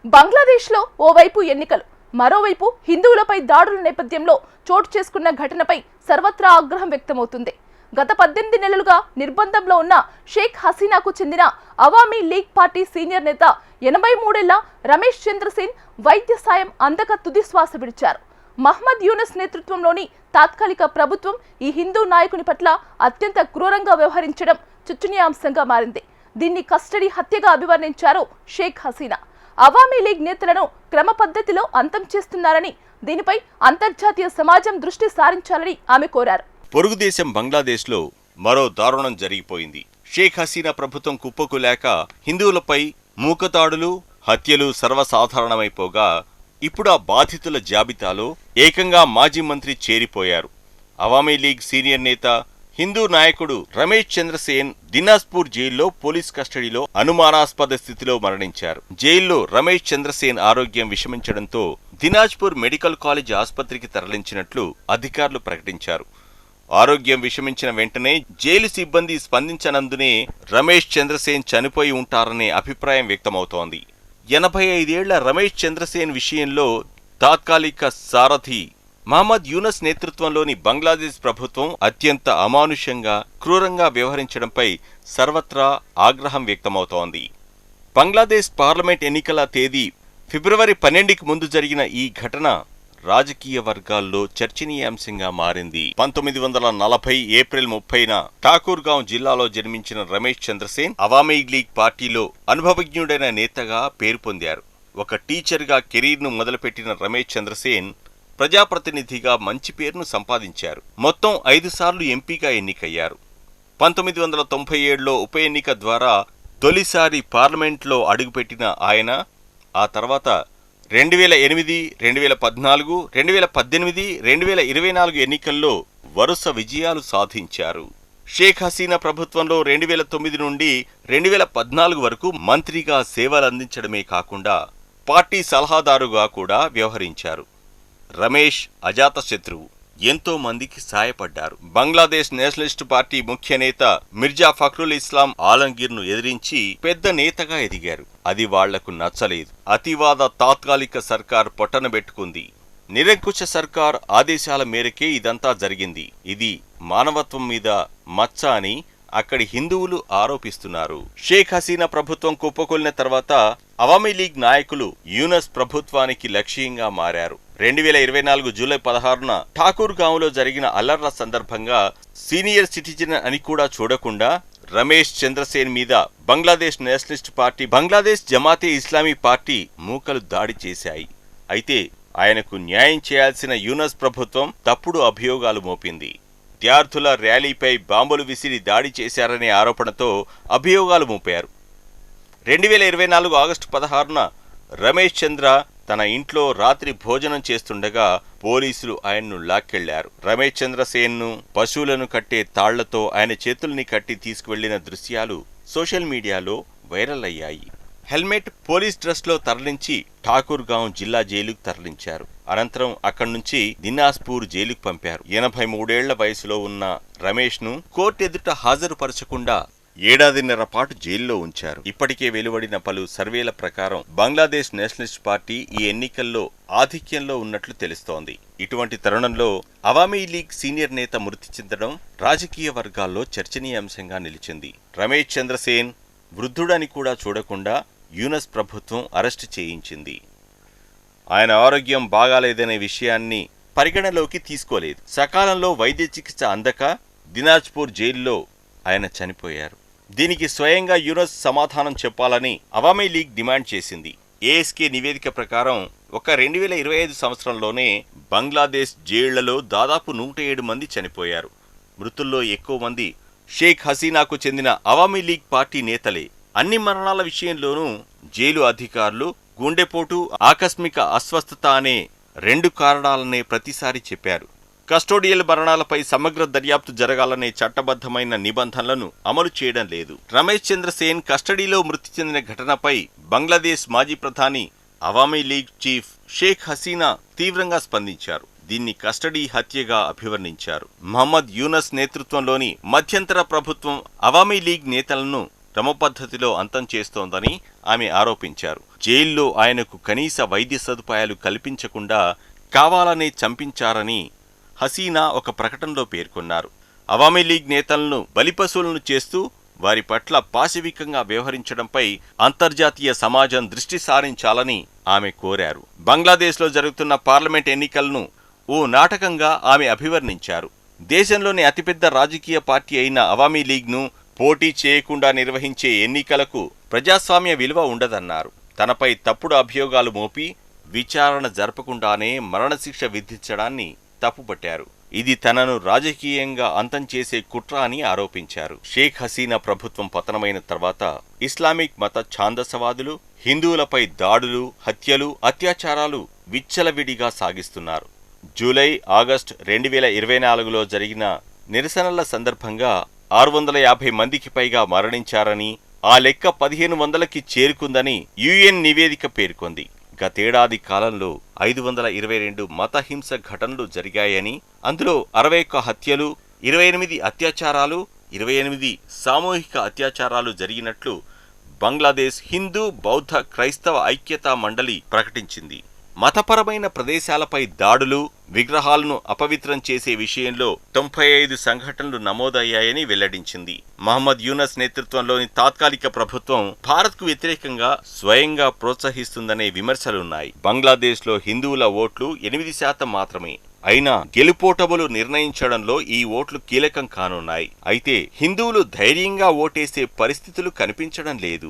బంగ్లాదేశ్లో ఓవైపు ఎన్నికలు, మరోవైపు హిందువులపై దాడుల నేపథ్యంలో చోటు చేసుకున్న ఘటనపై సర్వత్రా ఆగ్రహం వ్యక్తమవుతుంది. గత 18 నెలలుగా నిర్బంధంలో ఉన్న షేక్ హసీనాకు చెందిన అవామీ లీగ్ పార్టీ సీనియర్ నేత 83 ఏళ్ల రమేష్ చంద్ర సేన్ వైద్య సాయం అందక తుది శ్వాస విడిచారు. మహమ్మద్ యూనస్ నేతృత్వంలోని తాత్కాలిక ప్రభుత్వం ఈ హిందూ నాయకుని పట్ల అత్యంత క్రూరంగా వ్యవహరించడం చర్చనీయాంశంగా మారింది. దీన్ని కస్టడీ హత్యగా అభివర్ణించారు షేక్ హసీనా. అవామీ లీగ్ నేతలను క్రమ పద్ధతిలో అంతం చేస్తున్నారని, దీనిపై అంతర్జాతీయ సమాజం దృష్టి సారించాలని ఆమె కోరారు. పొరుగు దేశం బంగ్లాదేశ్లో మరో దారుణం జరిగిపోయింది. షేక్ హసీనా ప్రభుత్వం కుప్పకులేక హిందువులపై మూకదాడులు, హత్యలు సర్వసాధారణమైపోగా ఇప్పుడు ఆ బాధితుల జాబితాలో ఏకంగా మాజీ మంత్రి చేరిపోయారు. అవామీ లీగ్ సీనియర్ నేత, హిందూ నాయకుడు రమేష్ చంద్ర సేన్ దినాజ్పూర్ జైల్లో పోలీస్ కస్టడీలో అనుమానాస్పద స్థితిలో మరణించారు. జైల్లో రమేష్ చంద్ర సేన్ ఆరోగ్యం విషమించడంతో దినాజ్పూర్ మెడికల్ కాలేజ్ ఆసుపత్రికి తరలించినట్లు అధికారులు ప్రకటించారు. ఆరోగ్యం విషమించిన వెంటనే జైలు సిబ్బంది స్పందించనందునే రమేష్ చంద్రసేన్ చనిపోయి ఉంటారనే అభిప్రాయం వ్యక్తమవుతోంది. 85 ఏళ్ల రమేష్ చంద్రసేన్ విషయంలో తాత్కాలిక సారథి మహమ్మద్ యూనస్ నేతృత్వంలోని బంగ్లాదేశ్ ప్రభుత్వం అత్యంత అమానుషంగా, క్రూరంగా వ్యవహరించడంపై సర్వత్రా ఆగ్రహం వ్యక్తమవుతోంది. బంగ్లాదేశ్ పార్లమెంట్ ఎన్నికల తేదీ ఫిబ్రవరి 12కి ముందు జరిగిన ఈ ఘటన రాజకీయ వర్గాల్లో చర్చనీయాంశంగా మారింది. 1940 ఏప్రిల్ 30న ఠాకూర్గావ్ జిల్లాలో జన్మించిన రమేష్ చంద్రసేన్ అవామీ లీగ్ పార్టీలో అనుభవజ్ఞుడైన నేతగా పేరు పొందారు. ఒక టీచర్గా కెరీర్ను మొదలుపెట్టిన రమేష్ చంద్రసేన్ ప్రజాప్రతినిధిగా మంచి పేరును సంపాదించారు. మొత్తం 5 సార్లు ఎంపీగా ఎన్నికయ్యారు. 1997లో ఉప ఎన్నిక ద్వారా తొలిసారి పార్లమెంట్లో అడుగుపెట్టిన ఆయన ఆ తర్వాత 2008, 2014, 2018, 2024 ఎన్నికల్లో వరుస విజయాలు సాధించారు. షేక్ హసీనా ప్రభుత్వంలో 2009 నుండి 2014 వరకు మంత్రిగా సేవలందించడమే కాకుండా పార్టీ సలహాదారుగా కూడా వ్యవహరించారు. రమేష్ అజాతశత్రువు, ఎంతో మందికి సాయపడ్డారు. బంగ్లాదేశ్ నేషనలిస్టు పార్టీ ముఖ్య నేత మిర్జా ఫఖ్రుల్ ఇస్లాం ఆలంగీర్ను ఎదిరించి పెద్ద నేతగా ఎదిగారు. అది వాళ్లకు నచ్చలేదు. అతివాద తాత్కాలిక సర్కార్ పొట్టనబెట్టుకుంది. నిరంకుశ సర్కార్ ఆదేశాల మేరకే ఇదంతా జరిగింది. ఇది మానవత్వం మీద మచ్చ అని అక్కడి హిందువులు ఆరోపిస్తున్నారు. షేక్ హసీనా ప్రభుత్వం కుప్పకూలిన తర్వాత అవామీ లీగ్ నాయకులు యూనస్ ప్రభుత్వానికి లక్ష్యంగా మారారు. 2024 జూలై 16న ఠాకూర్గావ్లో జరిగిన అల్లర్ల సందర్భంగా సీనియర్ సిటిజన్ అని కూడా చూడకుండా రమేష్ చంద్రసేన్ మీద Bangladesh nationalist party, Bangladesh Jamaat Islami party మూకలు దాడి చేశాయి. అయితే ఆయనకు న్యాయం చేయాల్సిన యూనస్ ప్రభుత్వం తప్పుడు అభియోగాలు మోపింది. విద్యార్థుల ర్యాలీపై బాంబులు విసిరి దాడి చేశారనే ఆరోపణతో అభియోగాలు మోపారు. 2024 ఆగస్టు 16న రమేష్ చంద్ర తన ఇంట్లో రాత్రి భోజనం చేస్తుండగా పోలీసులు ఆయన్ను లాక్కెళ్లారు. రమేష్ చంద్రసేన్ను పశువులను కట్టే తాళ్లతో ఆయన చేతుల్ని కట్టి తీసుకువెళ్లిన దృశ్యాలు సోషల్ మీడియాలో వైరల్ అయ్యాయి. హెల్మెట్, పోలీస్ డ్రెస్లో తరలించి ఠాకూర్గావ్ జిల్లా జైలుకు తరలించారు. అనంతరం అక్కడి నుంచి దినాజ్పూర్ జైలుకు పంపారు. 83 ఏళ్ల వయసులో ఉన్న రమేష్ను కోర్టు ఎదుట హాజరుపరచకుండా 1.5 ఏడాది పాటు జైల్లో ఉంచారు. ఇప్పటికే వెలువడిన పలు సర్వేల ప్రకారం బంగ్లాదేశ్ నేషనలిస్ట్ పార్టీ ఈ ఎన్నికల్లో ఆధిక్యంలో ఉన్నట్లు తెలుస్తోంది. ఇటువంటి తరుణంలో అవామీ లీగ్ సీనియర్ నేత మృతి చెందడం రాజకీయ వర్గాల్లో చర్చనీయాంశంగా నిలిచింది. రమేష్ చంద్రసేన్ వృద్ధుడని కూడా చూడకుండా యూనస్ ప్రభుత్వం అరెస్టు చేయించింది. ఆయన ఆరోగ్యం బాగాలేదనే విషయాన్ని పరిగణలోకి తీసుకోలేదు. సకాలంలో వైద్య చికిత్స అందక దినాజ్పూర్ జైల్లో ఆయన చనిపోయారు. దీనికి స్వయంగా యూనస్ సమాధానం చెప్పాలని అవామీ లీగ్ డిమాండ్ చేసింది. ఏఎస్కే నివేదిక ప్రకారం ఒక 2025 సంవత్సరంలోనే బంగ్లాదేశ్ జైళ్లలో దాదాపు 107 మంది చనిపోయారు. మృతుల్లో ఎక్కువ మంది షేక్ హసీనాకు చెందిన అవామీ లీగ్ పార్టీ నేతలే. అన్ని మరణాల విషయంలోనూ జైలు అధికారులు గుండెపోటు, ఆకస్మిక అస్వస్థత అనే 2 కారణాలనే ప్రతిసారి చెప్పారు. కస్టోడియల్ మరణాలపై సమగ్ర దర్యాప్తు జరగాలనే చట్టబద్ధమైన నిబంధనలను అమలు చేయడం లేదు. రమేష్ చంద్రసేన్ కస్టడీలో మృతి చెందిన ఘటనపై బంగ్లాదేశ్ మాజీ ప్రధాని, అవామీ లీగ్ చీఫ్ షేక్ హసీనా తీవ్రంగా స్పందించారు. దీన్ని కస్టడీ హత్యగా అభివర్ణించారు. మహమ్మద్ యూనస్ నేతృత్వంలోని మధ్యంతర ప్రభుత్వం అవామీ లీగ్ నేతలను క్రమపద్ధతిలో అంతం చేస్తోందని ఆమె ఆరోపించారు. జైల్లో ఆయనకు కనీస వైద్య సదుపాయాలు కల్పించకుండా కావాలనే చంపించారని హసీనా ఒక ప్రకటనలో పేర్కొన్నారు. అవామీ లీగ్ నేతలను బలిపశువులను చేస్తూ వారి పట్ల పాశవికంగా వ్యవహరించడంపై అంతర్జాతీయ సమాజం దృష్టి సారించాలని ఆమె కోరారు. బంగ్లాదేశ్లో జరుగుతున్న పార్లమెంట్ ఎన్నికలను ఓ నాటకంగా ఆమె అభివర్ణించారు. దేశంలోని అతిపెద్ద రాజకీయ పార్టీ అయిన అవామీ లీగ్ను పోటీ చేయకుండా నిర్వహించే ఎన్నికలకు ప్రజాస్వామ్య విలువ ఉండదన్నారు. తనపై తప్పుడు అభియోగాలు మోపి విచారణ జరపకుండానే మరణశిక్ష విధించడాన్ని తప్పుపట్టారు. ఇది తనను రాజకీయంగా అంతం చేసే కుట్ర అని ఆరోపించారు. షేక్ హసీనా ప్రభుత్వం పతనమైన తర్వాత ఇస్లామిక్ మత ఛాందసవాదులు హిందువులపై దాడులు, హత్యలు, అత్యాచారాలు విచ్చలవిడిగా సాగిస్తున్నారు. జూలై, ఆగస్టు 2024లో జరిగిన నిరసనల సందర్భంగా 650 మందికి పైగా మరణించారని, ఆ లెక్క 1500కి చేరుకుందని యుఎన్ నివేదిక పేర్కొంది. గతేడాది కాలంలో 522 మతహింస ఘటనలు జరిగాయని, అందులో 61 హత్యలు, 28 అత్యాచారాలు, 28 సామూహిక అత్యాచారాలు జరిగినట్లు బంగ్లాదేశ్ హిందూ, బౌద్ధ, క్రైస్తవ ఐక్యతా మండలి ప్రకటించింది. మతపరమైన ప్రదేశాలపై దాడులు, విగ్రహాలను అపవిత్రం చేసే విషయంలో 95 సంఘటనలు నమోదయ్యాయని వెల్లడించింది. మహమ్మద్ యూనస్ నేతృత్వంలోని తాత్కాలిక ప్రభుత్వం భారత్కు వ్యతిరేకంగా స్వయంగా ప్రోత్సహిస్తుందనే విమర్శలున్నాయి. బంగ్లాదేశ్లో హిందువుల ఓట్లు 8% మాత్రమే. అయినా గెలుపోటములు నిర్ణయించడంలో ఈ ఓట్లు కీలకం కానున్నాయి. అయితే హిందువులు ధైర్యంగా ఓటేసే పరిస్థితులు కనిపించడం లేదు.